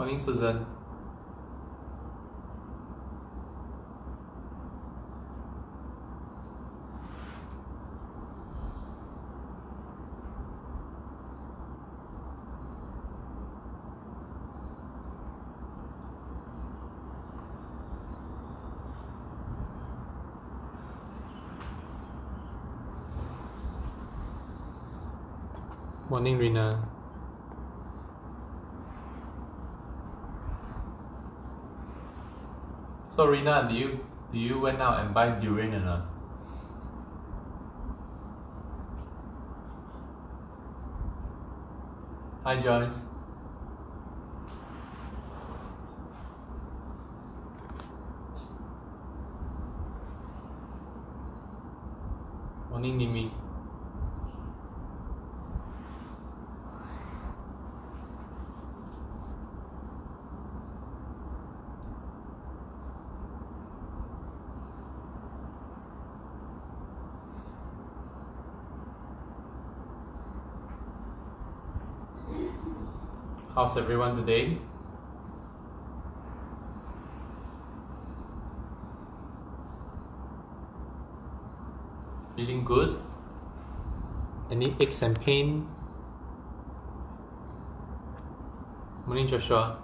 Morning, Susan. Morning, Rina. So Rina, do you went out and buy durian or not? Hi, Joyce. Morning, Nimi. How's everyone today? Feeling good? Any aches and pain? Morning, Joshua.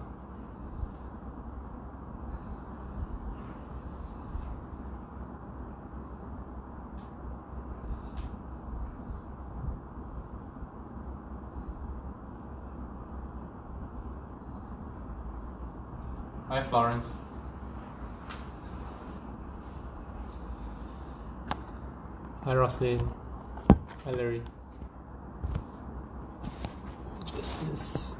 Hi, Florence. Hi, Roslyn. Hi, Larry. Just this.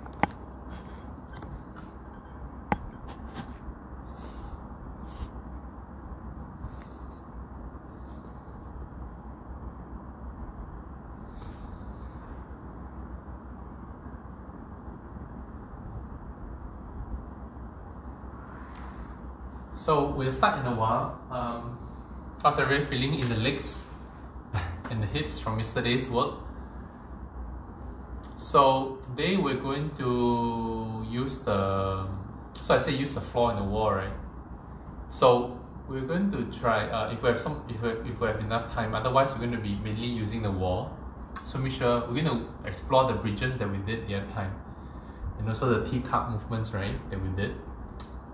So we'll start in a while. How's everyone feeling in the legs and the hips from yesterday's work? So today we're going to use the, so I say use the floor and the wall, right? So we're going to try, if we have enough time, otherwise we're going to be mainly using the wall. So make sure we're going to explore the bridges that we did the other time. And also the teacup movements, right, that we did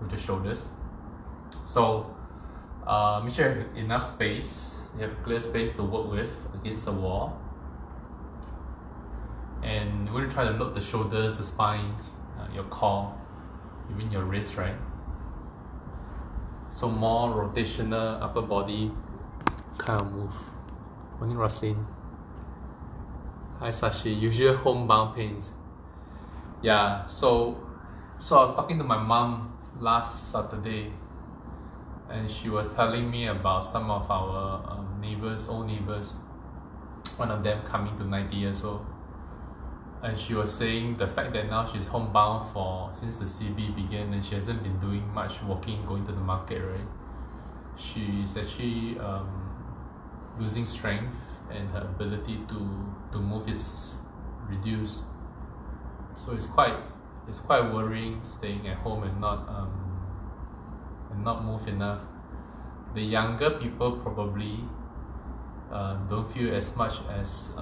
with the shoulders. So make sure you have enough space, you have clear space to work with against the wall. And we're going to try to load the shoulders, the spine, your core, even your wrist, right? So more rotational upper body kind of move. Morning, Roslyn. Hi, Sashi. Usual homebound pains. Yeah, so I was talking to my mom last Saturday, and she was telling me about some of our old neighbors, one of them coming to 90 years old. And she was saying the fact that now she's homebound since the CB began, and she hasn't been doing much walking, going to the market, right? She's actually losing strength, and her ability to move is reduced. So it's quite worrying staying at home and not move enough. The younger people probably don't feel as much as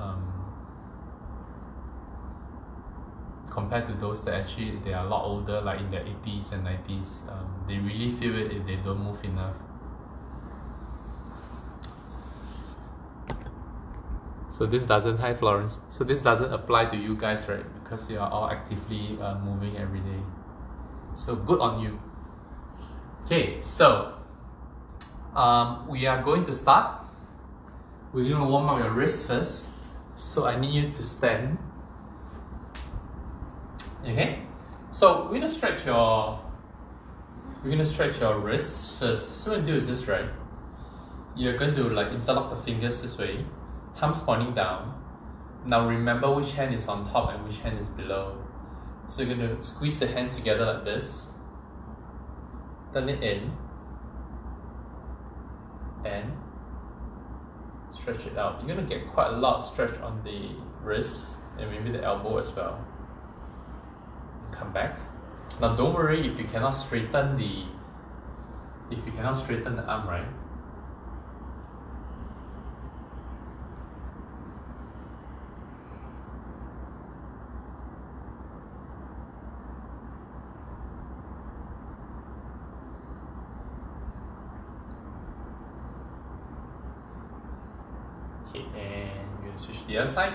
compared to those that actually they are a lot older, like in their 80s and 90s. They really feel it if they don't move enough. So this doesn't, hi Florence, so this doesn't apply to you guys, right? Because you are all actively moving every day. So good on you. Okay, so we are going to start. We're going to warm up your wrists first. So I need you to stand. Okay, so we're going to stretch your wrists first. So what you do is this, right? You're going to like interlock the fingers this way, thumbs pointing down. Now remember which hand is on top and which hand is below. So you're going to squeeze the hands together like this, turn it in, and stretch it out. You're going to get quite a lot of stretch on the wrist and maybe the elbow as well. Come back. Now don't worry if you cannot straighten the arm, right? Okay, and we're gonna switch to the other side.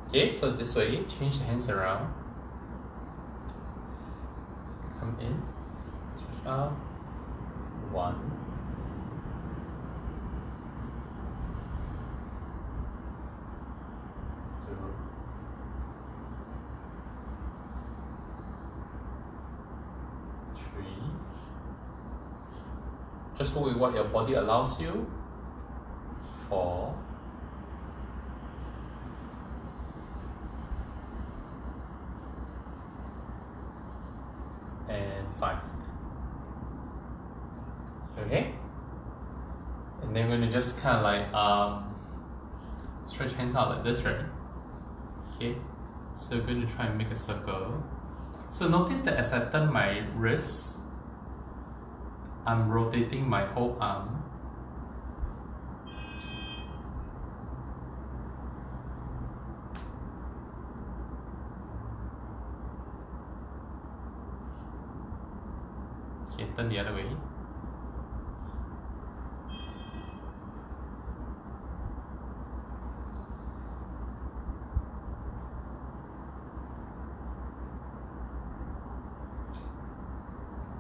Okay, so this way, change the hands around. Come in, switch out. 1, 2, 3. Just work with what your body allows you. 4. And 5. Okay, and then we're gonna just kind of like stretch hands out like this, right? Okay, so we're going to try and make a circle. So notice that as I turn my wrist, I'm rotating my whole arm. Okay, turn the other way.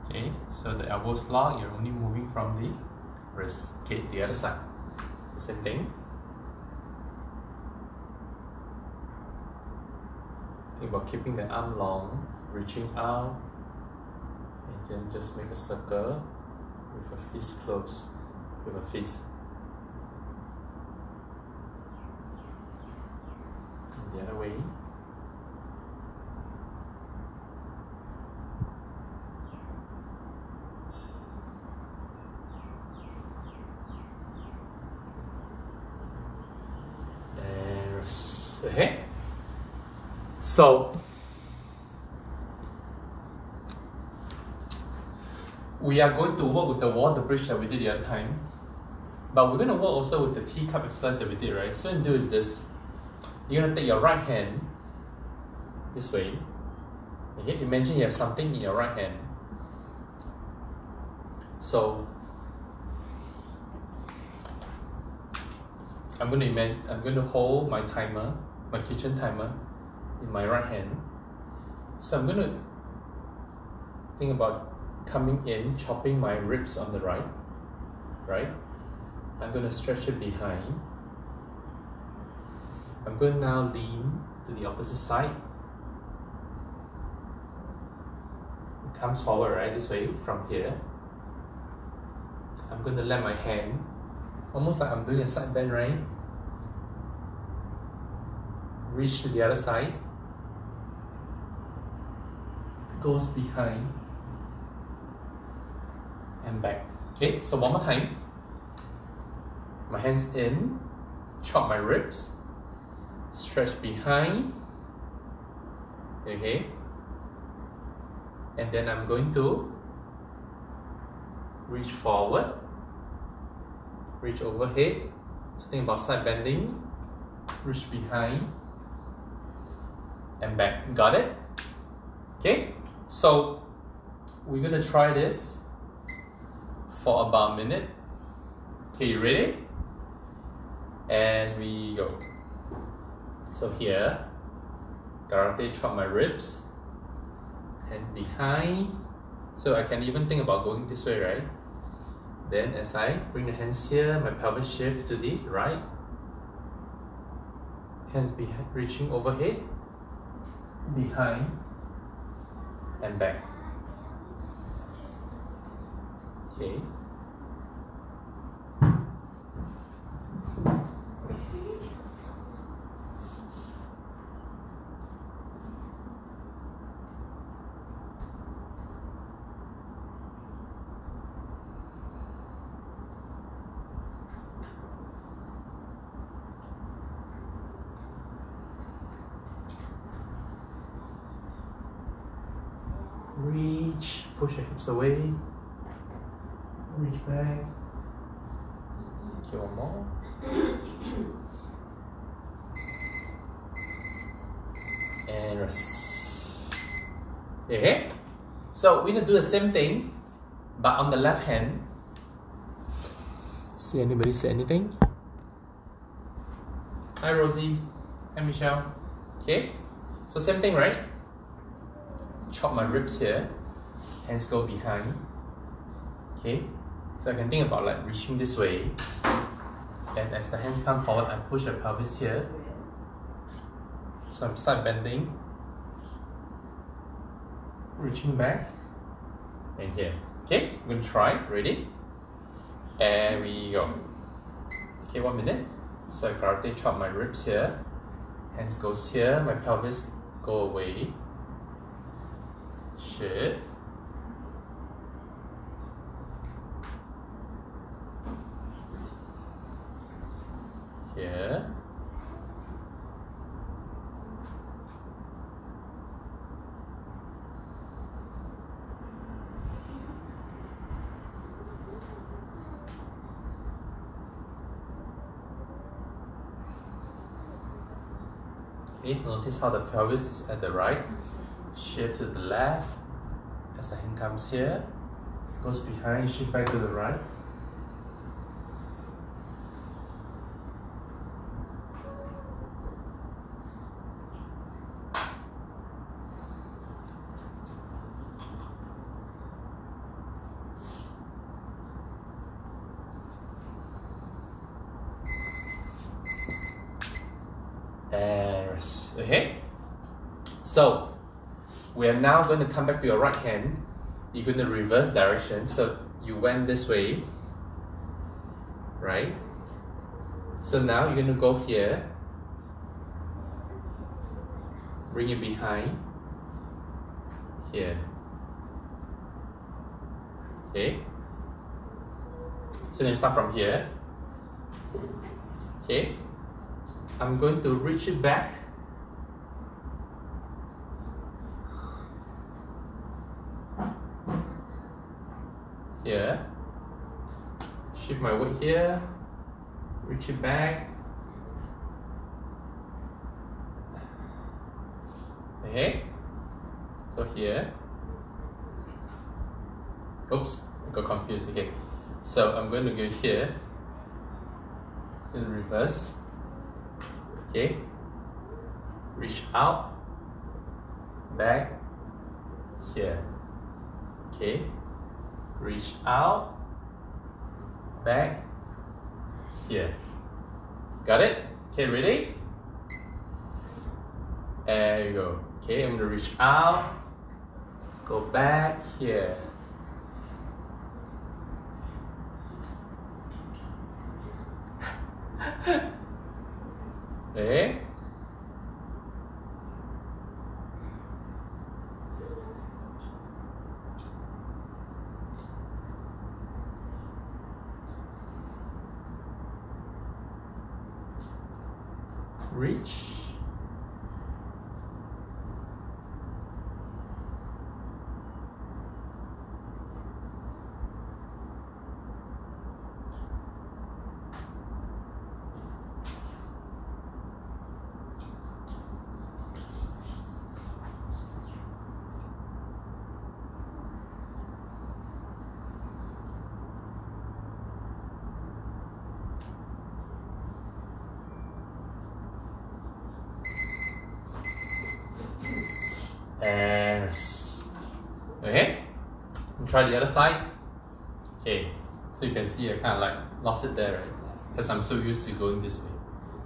Okay, so the elbows lock, you're only moving from the wrist. Okay, the other side. So same thing. Think about keeping the arm long, reaching out, and then just make a circle with a fist close, with a fist. And the other way. Okay, so we are going to work with the water bridge that we did the other time, but we're going to work also with the teacup exercise that we did, right? So what you do is this: you're going to take your right hand this way. Okay, imagine you have something in your right hand. So I'm going to hold my timer, my kitchen timer, in my right hand. So I'm going to think about coming in, chopping my ribs on the right. I'm going to stretch it behind. I'm going to now lean to the opposite side. It comes forward, right, this way, from here. I'm going to let my hand, almost like I'm doing a side bend, right? Reach to the other side. Goes behind and back. Okay, so one more time. My hands in, chop my ribs, stretch behind. Okay, and then I'm going to reach forward, reach overhead. So think about side bending, reach behind and back. Got it? Okay, so we're gonna try this for about a minute. Okay, you ready? And we go. So here, karate chop my ribs, hands behind. So I can even think about going this way, right? Then as I bring the hands here, my pelvis shift to the right. Hands behind, reaching overhead, behind and back. Okay. reach, push your hips away, reach back. Okay, one more. And rest. Okay, so we're gonna do the same thing, but on the left hand. See anybody say anything? Hi Rosie. Hi Michelle. Okay, so same thing, right? Chop my ribs here, hands go behind. Okay, so I can think about like reaching this way, and as the hands come forward, I push the pelvis here. So I'm side bending, reaching back, and here. Okay, I'm gonna try. Ready? And we go. Okay, 1 minute. So I karate chop my ribs here. Hands goes here. My pelvis go away. Shift. Here. Okay, so notice how the pelvis is at the right. Shift to the left. As the hand comes here, goes behind, shift back to the right. And rest. Okay, so we are now going to come back to your right hand. You're going to reverse direction, so you went this way, right? So now you're going to go here, bring it behind, here. Okay, so then start from here. Okay, I'm going to reach it back. Here, shift my weight here, reach it back. Okay, so here, oops, I got confused. Okay, so I'm going to go here, in reverse. Okay, reach out, back, here. Okay, reach out, back, here. Got it? Okay, ready? There you go. Okay, I'm gonna reach out, go back, here. Okay. Reach. And okay, and try the other side. Okay, so you can see I kind of like lost it there, right? Because I'm so used to going this way.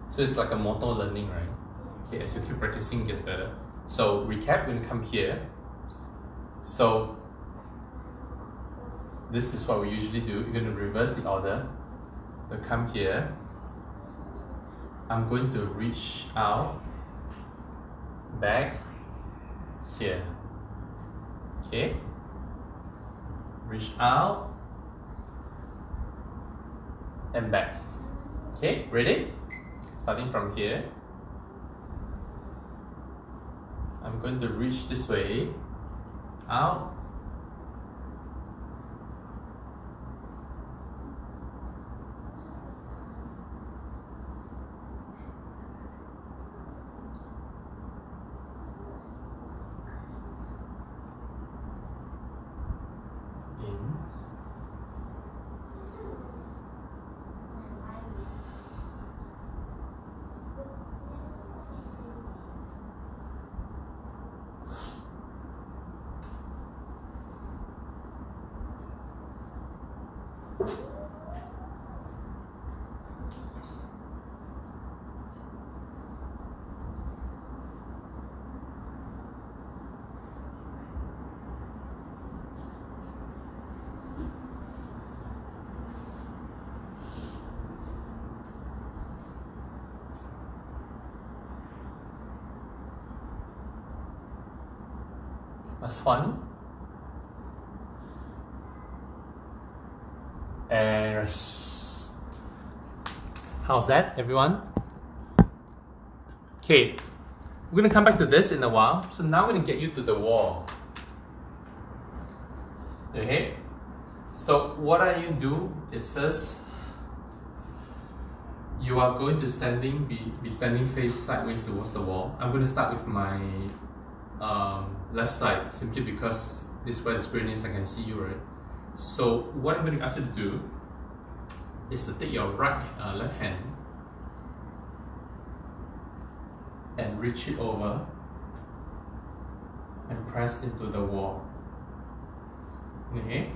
So it's like a motor learning, right? Okay, as you keep practicing, it gets better. So recap, we're gonna come here. So this is what we usually do. You're gonna reverse the order. So come here. I'm going to reach out, back, here. Okay, reach out and back. Okay, ready? Starting from here, I'm going to reach this way, out. That's fun. And rest. How's that, everyone? Okay, we're gonna come back to this in a while. So now we're gonna get you to the wall. Okay, so what are you do is first, you are going to be standing face sideways towards the wall. I'm going to start with my left side, simply because this is where the screen is, I can see you, right? So what I'm going to ask you to do is to take your left hand and reach it over and press into the wall. Okay?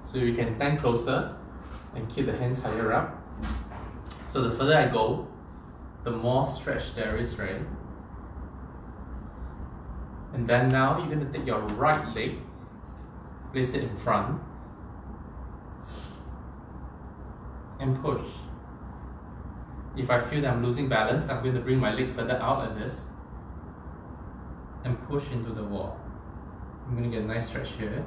So you can stand closer and keep the hands higher up. So the further I go, the more stretch there is, right? And then now you're going to take your right leg, place it in front, and push. If I feel that I'm losing balance, I'm going to bring my leg further out like this and push into the wall. I'm going to get a nice stretch here.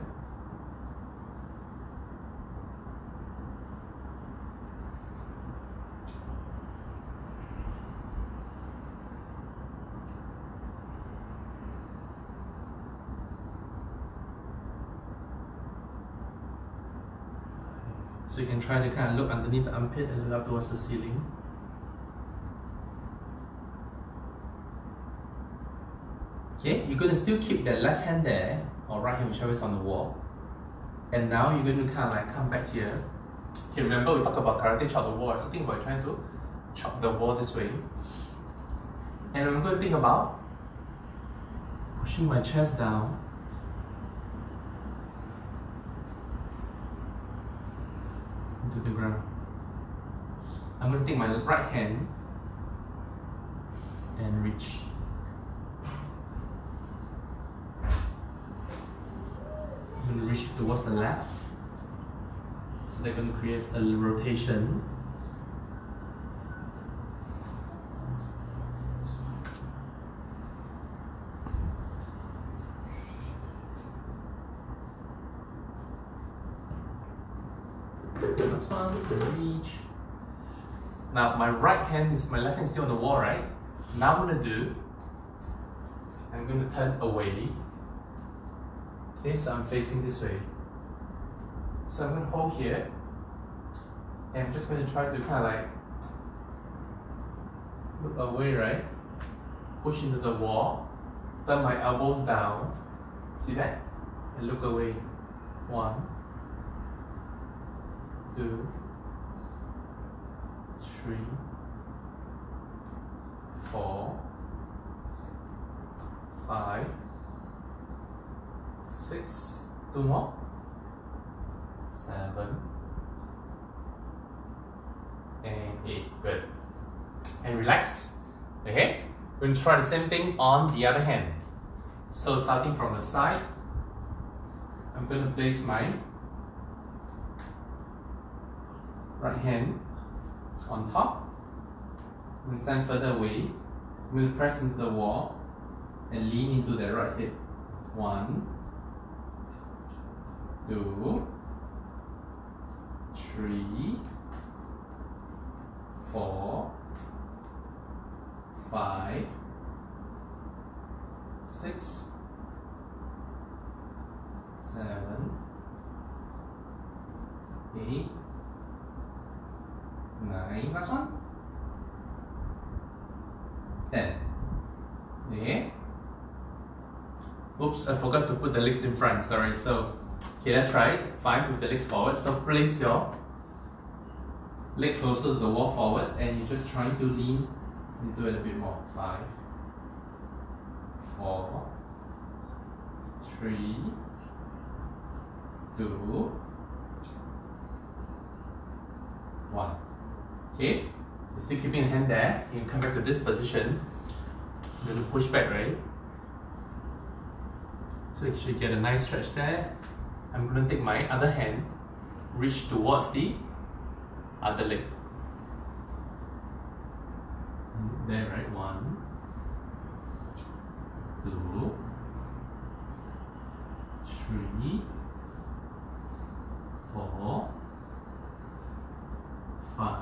So you can try to kind of look underneath the armpit and look up towards the ceiling. Okay, you're going to still keep that left hand there, or right hand, whichever is on the wall. And now you're going to kind of like come back here. Okay, remember we talked about karate chop the wall, so think about trying to chop the wall this way. And I'm going to think about pushing my chest down. Into the ground. I'm going to take my right hand and reach. I'm going to reach towards the left. So they're going to create a rotation. This one, reach. Now my right hand is, my left hand is still on the wall, right? Now I'm going to turn away. Okay, so I'm facing this way. So I'm going to hold here, and I'm just going to try to kind of like look away, right? Push into the wall, turn my elbows down. See that? And look away. 1, 2, 3, 4, 5, 6, 2 more, 7, and 8. Good. And relax. Okay? We're going to try the same thing on the other hand. So starting from the side, I'm going to place my right hand on top. I'm going to stand further away. I'm going to press into the wall and lean into the right hip. 1, 2, 3, 4, 5, 6, 7, 8, 9, last one, 10. Okay. Oops, I forgot to put the legs in front, sorry. So, okay, let's try it. 5 with the legs forward. So place your leg closer to the wall forward and you're just trying to lean into it a bit more. 5, 4, 3, 2, 1. Okay, so still keeping the hand there. You can come back to this position. I'm going to push back, right? So you should get a nice stretch there. I'm going to take my other hand, reach towards the other leg. There, right? 1, 2, 3, 4, 5,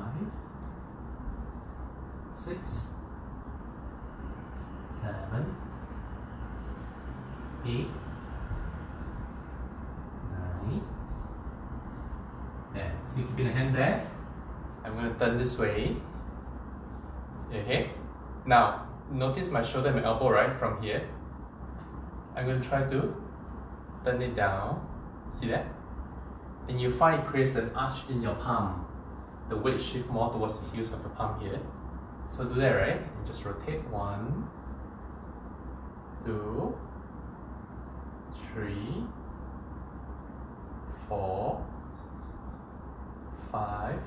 6, 7, 8, 9, 10. So keeping the hand there. I'm going to turn this way. Okay. Now, notice my shoulder and my elbow, right? From here. I'm going to try to turn it down. See that? And you find it creates an arch in your palm. The weight shift more towards the heels of the palm here. So do that, right? And just rotate. 1, 2, 3, 4, 5,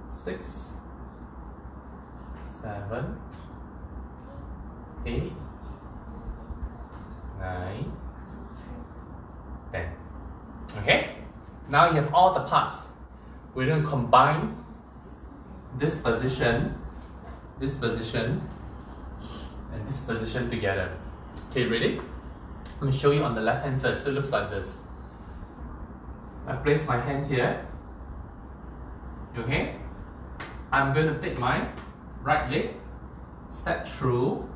6, 7, 8, 9, 10. Okay? Now you have all the parts. We're going to combine this position, and this position together. Okay, ready? Let me show you on the left hand first. So it looks like this. I place my hand here. Okay? I'm going to take my right leg, step through.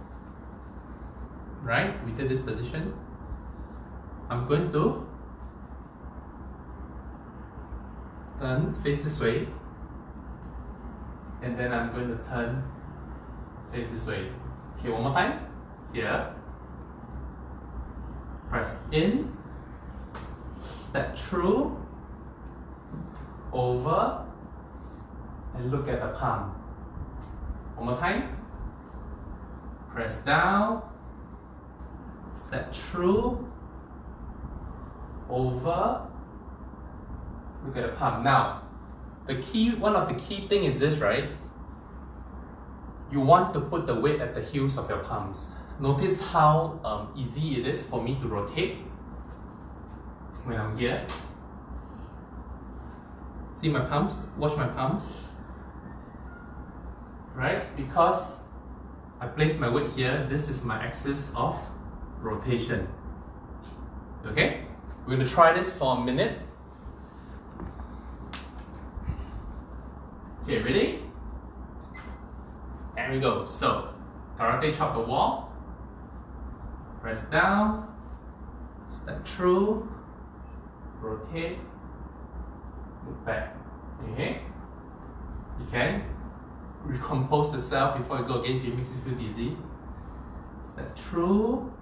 Right? We did this position. I'm going to turn, face this way. And then I'm going to turn, face this way. Okay, one more time. Here. Press in, step through, over, and look at the palm. One more time. Press down, step through, over, look at the palm. Now, one of the key thing is this, right? You want to put the weight at the heels of your palms. Notice how easy it is for me to rotate when I'm here. See my palms? Watch my palms. Right? Because I place my weight here, this is my axis of rotation. Okay? We're going to try this for a minute. Okay, ready? And we go. So, karate chop the wall. Press down, step through, rotate, look back. Okay? You can recompose yourself before you go again if it makes you feel dizzy. Step through.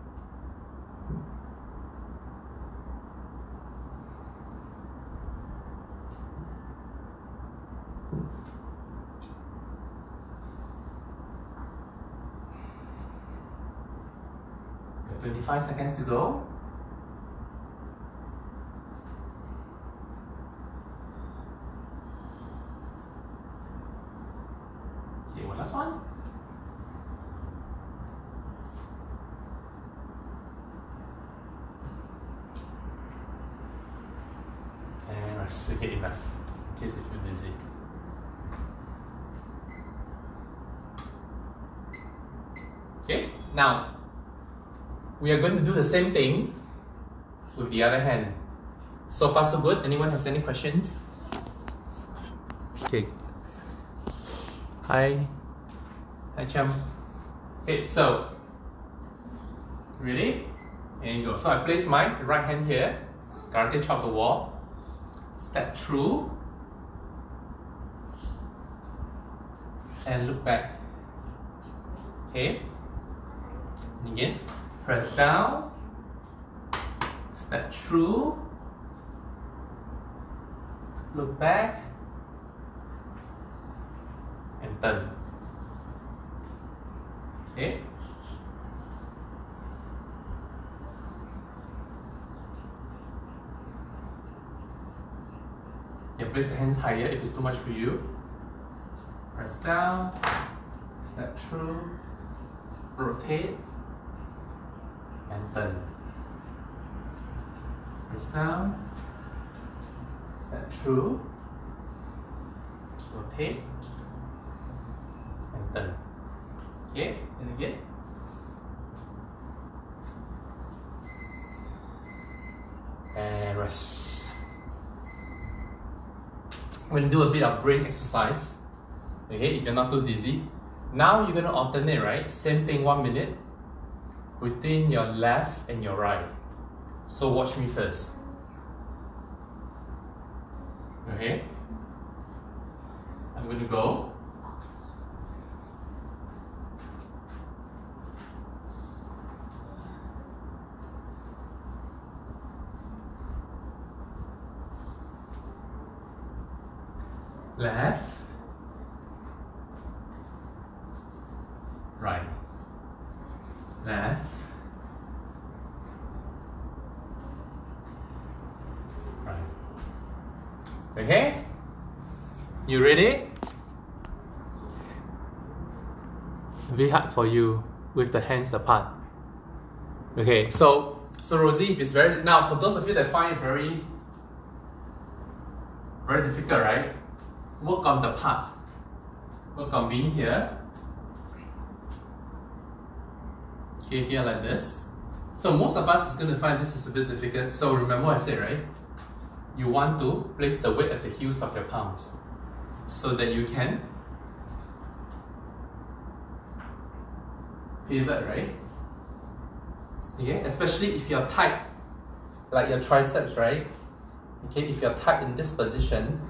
Got 25 seconds to go. Okay, one last one. And rest. Okay, enough. In case you feel dizzy. Okay, now we are going to do the same thing with the other hand. So far so good. Anyone has any questions? Okay. Hi. Hi, Chum. Okay, so ready? There you go. So I place my right hand here, karate chop the wall, step through, and look back. Okay. And again, press down, step through, look back, and turn. Okay. You place the hands higher if it's too much for you. Press down, step through, rotate, and turn. Press down, step through, rotate, and turn. Okay, and again. And rest. We're going to do a bit of brain exercise. Okay, if you're not too dizzy. Now you're going to alternate, right? Same thing, 1 minute between your left and your right. So watch me first. Okay, I'm going to go. Left, right, left, right. Okay? You ready? Very hard for you with the hands apart. Okay, so Rosie, if it's very, now for those of you that find it very difficult, right? Work on the parts. Work on being here. Okay, here like this. So most of us is going to find this is a bit difficult. So remember what I said, right? You want to place the weight at the heels of your palms so that you can pivot, right? Okay, especially if you're tight, like your triceps, right? Okay, if you're tight in this position,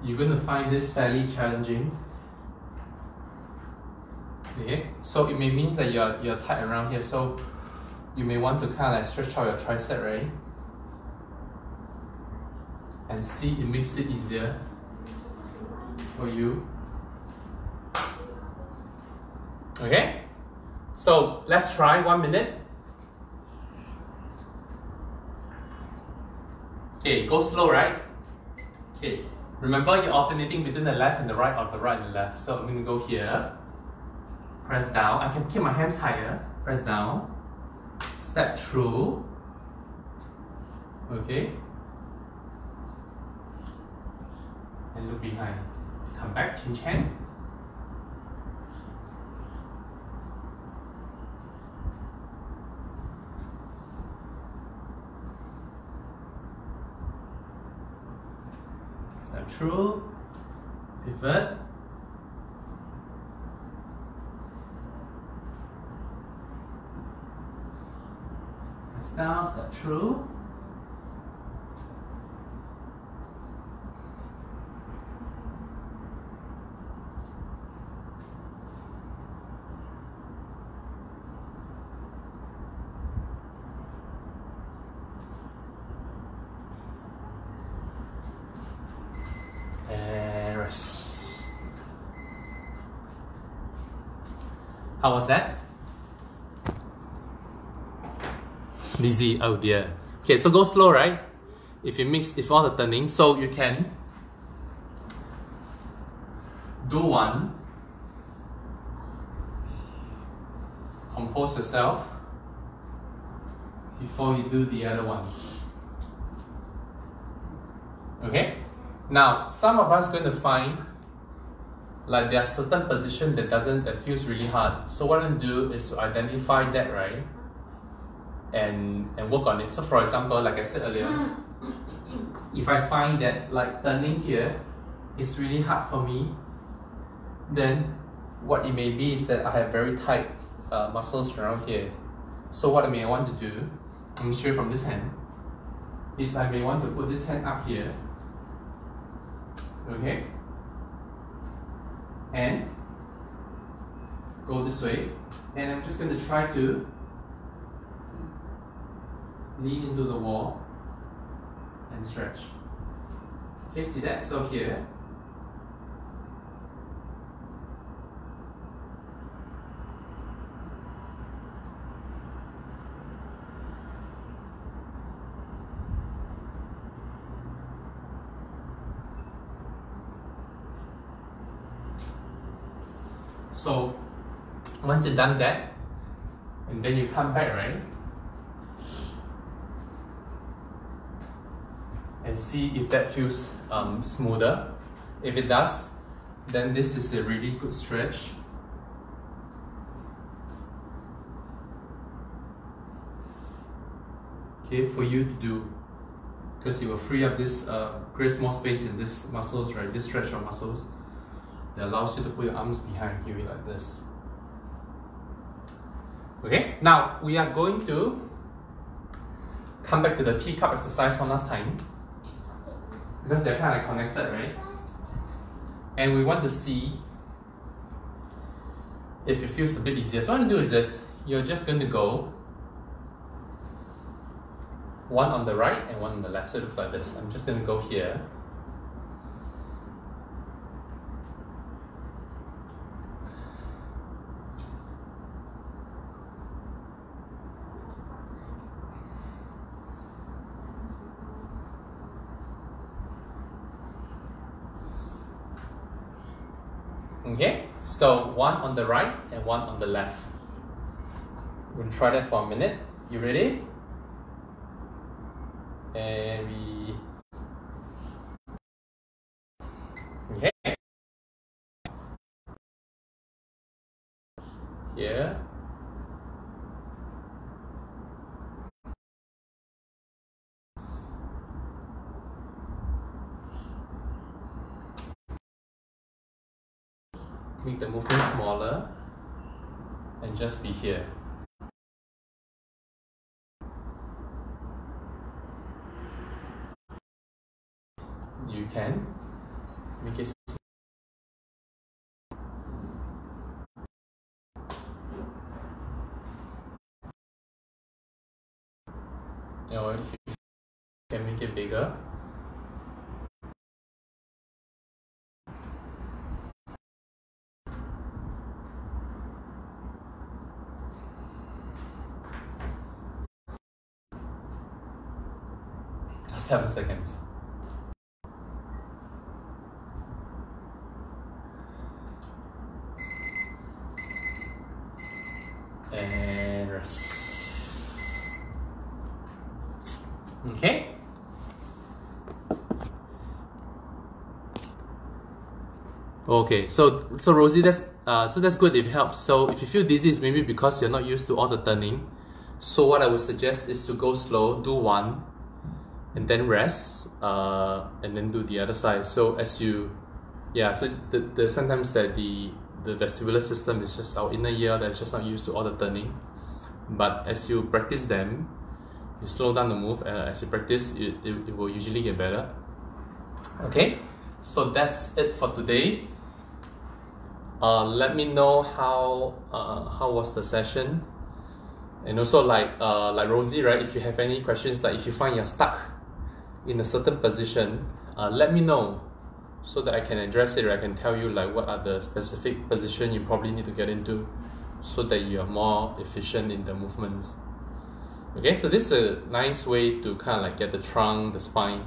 you're going to find this fairly challenging. Okay, so it may mean that you're tight around here, so you may want to kind of like stretch out your tricep, right? And see, it makes it easier for you. Okay, so let's try 1 minute. Okay, go slow, right? Okay, remember you're alternating between the left and the right, or the right and the left. So I'm going to go here, press down. I can keep my hands higher, press down, step through. Okay, and look behind. Come back, change hand. Step through, pivot, press down, step through, and rest. How was that? Dizzy, oh dear. Okay, so go slow, right? If you mix, if all the turning, so you can do one, compose yourself before you do the other one. Okay? Now, some of us are going to find like there are certain position that feels really hard. So what I'm going to do is to identify that, right? And work on it. So for example, like I said earlier, if I find that like turning here is really hard for me, then what it may be is that I have very tight muscles around here. So what I may want to do, I'm going to show you from this hand, is I may want to put this hand up here, okay, and go this way, and I'm just going to try to lean into the wall and stretch. Okay, see that? So here, so once you've done that, and then you come back, right? And see if that feels smoother. If it does, then this is a really good stretch. Okay, for you to do, because it will free up this, create more space in this muscles, right? This stretch of muscles that allows you to put your arms behind you like this. Okay, now we are going to come back to the teacup exercise one last time, because they're kind of connected, right? And we want to see if it feels a bit easier. So what I'm going to do is this. You're just going to go one on the right and one on the left. So it looks like this. I'm just going to go here. Okay, so one on the right and one on the left. We're gonna try that for a minute. You ready? And we... Okay. Here. Make the movement smaller and just be here. You can make it or if you can make it bigger. Just 7 seconds. And rest. Okay. Okay, so Rosie, that's good if it helps. So if you feel dizzy, it's maybe because you're not used to all the turning. So what I would suggest is to go slow, do one, and then rest, and then do the other side. So as you, so the sometimes that the vestibular system is just our inner ear that's just not used to all the turning. But as you practice them, you slow down the move. As you practice, it will usually get better. Okay, so that's it for today. Let me know how was the session, and also like Rosie, right? If you have any questions, like if you find you're stuck in a certain position, let me know so that I can address it, or I can tell you like what are the specific position you probably need to get into so that you are more efficient in the movements. Okay, so this is a nice way to kind of like get the trunk, the spine,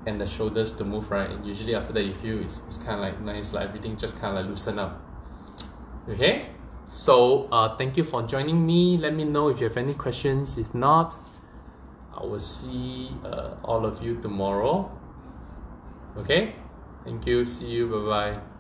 and the shoulders to move, right? And usually after that you feel it's kind of like nice, like everything just kind of like loosen up. Okay, so thank you for joining me. Let me know if you have any questions. If not, I will see all of you tomorrow. Okay, thank you, see you, bye bye.